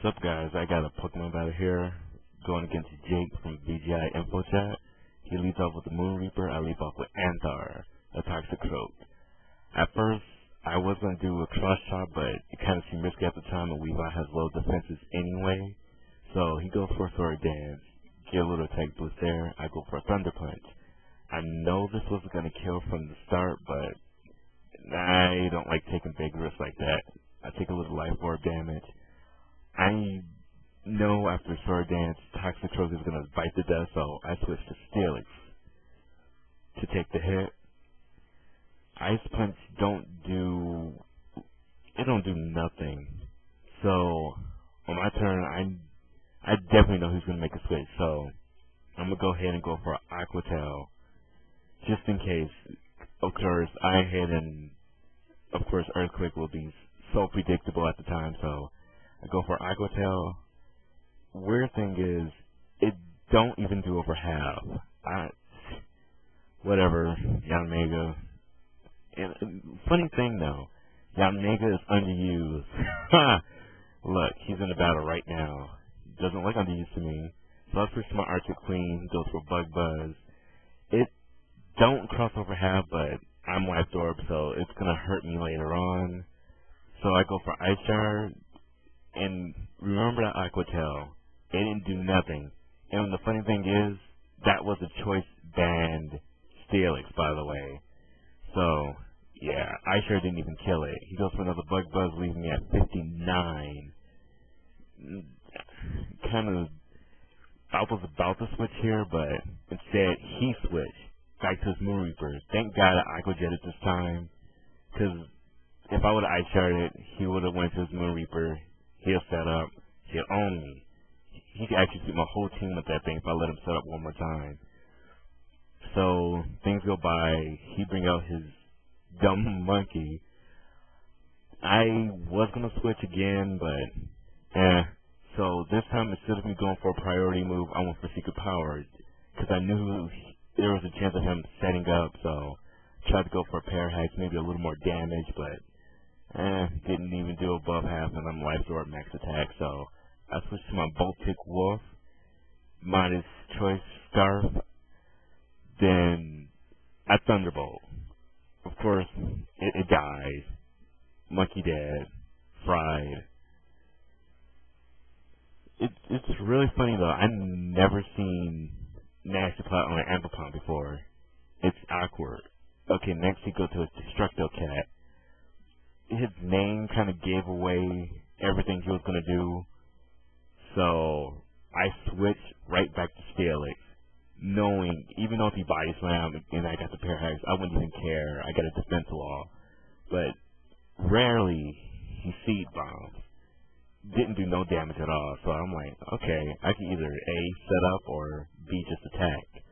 What's up, guys? I got a Pokemon battle here going against Jake from VGI Info Chat. He leads off with the Moon Reaper. I lead off with Anthar, a Toxicroak. At first, I was going to do a cross chop, but it kind of seemed risky at the time, and Weavile has low defenses anyway. So he goes for a Sword Dance, get a little attack boost there. I go for a Thunder Punch. I know this was going to kill from the start, but I don't like taking big risks like that. I take a little Life Orb damage. I know after Sword Dance, Toxicroak is going to bite the dust, so I switch to Steelix to take the hit. Ice Punch don't do nothing. So on my turn, I definitely know who's going to make a switch, so I'm going to go ahead and go for Aqua Tail, just in case. Of course, Iron Head and, of course, Earthquake will be so predictable at the time, so I go for Aqua Tail. Weird thing is, it don't even do over half. Whatever, Yanmega. Funny thing though, Yanmega is underused. Look, he's in the battle right now. Doesn't look underused to me. So I switch to my Arctic Queen, goes for Bug Buzz. It don't cross over half, but I'm Life Orb, so it's gonna hurt me later on. So I go for Ice Shard. And remember that Aqua Tail, it didn't do nothing. And the funny thing is, that was a choice banned Steelix, by the way. So, yeah, I sure didn't even kill it. He goes for another Bug Buzz, leaving me at 59. I was about to switch here, but instead he switched back to his Moon Reaper. Thank God I Aqua Jetted this time, because if I would have Ice Sharded, he would have went to his Moon Reaper. He'll set up. He'll own me. He could actually beat my whole team with that thing if I let him set up one more time. So things go by. He bring out his dumb monkey. I was gonna switch again, but So this time, instead of me going for a priority move, I went for Secret Power because I knew there was a chance of him setting up. So tried to go for a Pair Hacks, maybe a little more damage, but didn't even do above half, and I'm Life Orb max attack, so I switched to my Baltic Wolf, minus Choice Scarf, then I Thunderbolt. Of course, it dies. Monkey dead. Fried. It's really funny though, I've never seen Nasty Plot on an Ambipom before. It's awkward. Okay, next we go to a Destructocat. His name kind of gave away everything he was going to do. So I switched right back to Steelix, knowing, even though if he Body Slam and I got the Pair Hacks, I wouldn't even care. I got a defense wall. But rarely he Seed Bombs. Didn't do no damage at all. So I'm like, okay, I can either A, set up, or B, just attack.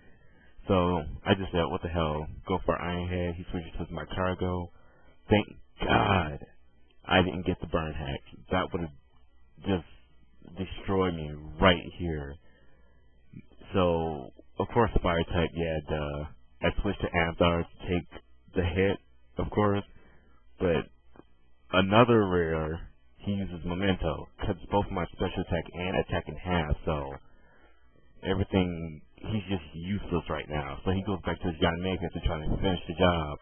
So I just said, what the hell, go for Iron Head. He switches to my Cargo. Thank God I didn't get the Burn Hack. That would have just destroyed me right here. So, of course, Fire type, yeah, duh. I switched to Anthar to take the hit, of course. But another rare, he uses Memento. Cuts both my special attack and attack in half, so everything, he's just useless right now. So he goes back to his Yanmega to try to finish the job.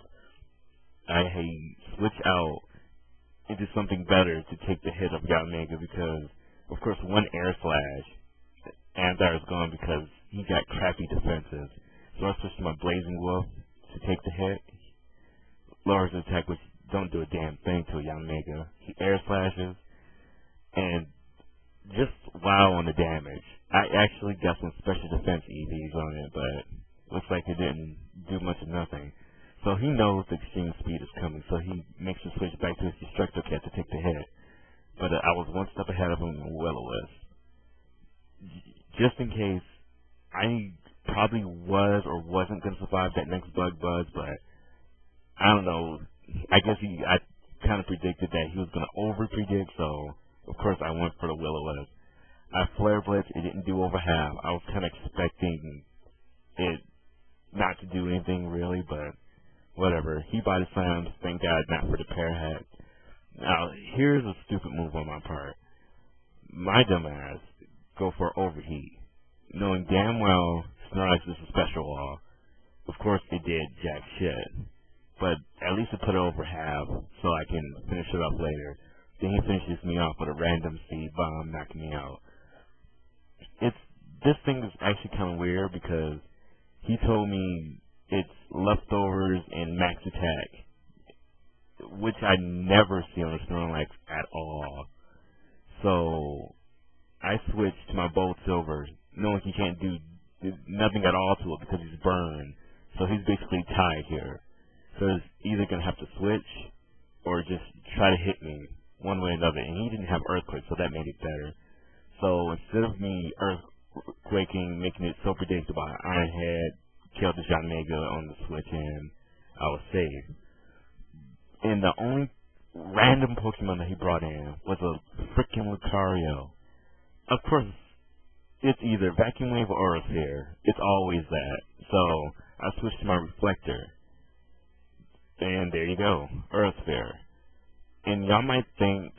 I switch out into something better to take the hit of Yanmega because, of course, one Air Slash, Anthar is gone because he got crappy defenses. So I switch to my Blazing Wolf to take the hit. Lowers the attack, which don't do a damn thing to a Yanmega. He Air Slashes, and just wow on the damage. I actually got some special defense EVs on it, but looks like it didn't do much of nothing. So he knows the extreme speed is coming, so he makes the switch back to his Destructocat to take the hit. But I was one step ahead of him in Will-O-Wisp. Just in case, I probably was or wasn't going to survive that next Bug Buzz, but I don't know. I guess I kind of predicted that he was going to over-predict, so of course I went for the Will-O-Wisp. I Flare Blitz, it didn't do over half. I was kind of expecting it not to do anything really, but whatever. He Body Slams, thank God not for the Pair Hack. Now, here's a stupid move on my part. my dumbass go for overheat, knowing damn well Snorlax is a special wall. Of course it did jack shit, but at least it put it over half so I can finish it off later. Then he finishes me off with a random seed bomb, knocking me out. This thing is actually kind of weird because he told me it's leftovers and max attack, which I never see on a Snorlax at all. So I switched to my Bold Silver, knowing he can't do nothing at all to it because he's burned. So he's basically tied here. So he's either going to have to switch or just try to hit me one way or another. And he didn't have Earthquake, so that made it better. So instead of me Earthquaking, making it so predictable, Iron Head killed the John Mega on the switch and I was safe. And the only random Pokemon that he brought in was a freaking Lucario. Of course, it's either Vacuum Wave or Aura Sphere. It's always that. So I switched to my Reflector. And there you go, Aura Sphere. And y'all might think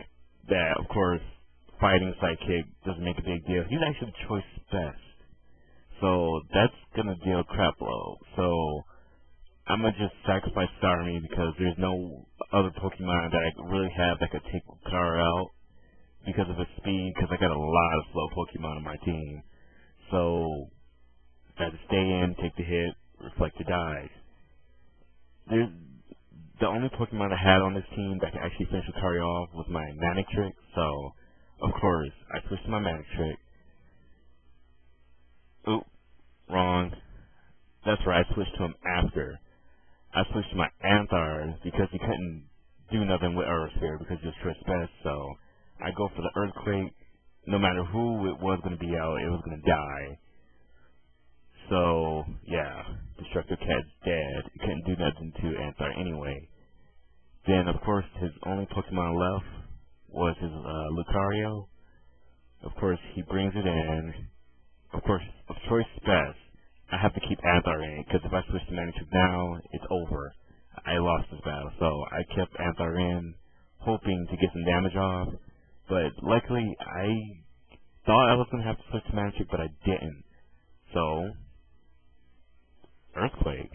that, of course, fighting Psychic doesn't make a big deal. He's actually choice best. So that's gonna deal crap load. So I'm gonna just sacrifice Starmie because there's no other Pokemon that I really have that could take Lucario out because of his speed, because I got a lot of slow Pokemon on my team. So I had to stay in, take the hit, Reflector dies. The only Pokemon I had on this team that could actually finish Lucario off was my Manectric, so of course I switched to my Manectric. Oop, wrong. That's right, I switched to him after. I switched to my Anthars because he couldn't do nothing with Aura Sphere because he was choice best, so I go for the Earthquake. No matter who it was going to be out, it was going to die. So, yeah, Destructo Cat's dead. He couldn't do nothing to Anthar anyway. Then, of course, his only Pokemon left was his Lucario. Of course, he brings it in. Of course, of choice best, I have to keep Anthar in, because if I switch to Manectric now, it's over. I lost this battle, so I kept Anthar in, hoping to get some damage off. But luckily, I thought I was going to have to switch to Manectric, but I didn't. So, Earthquake.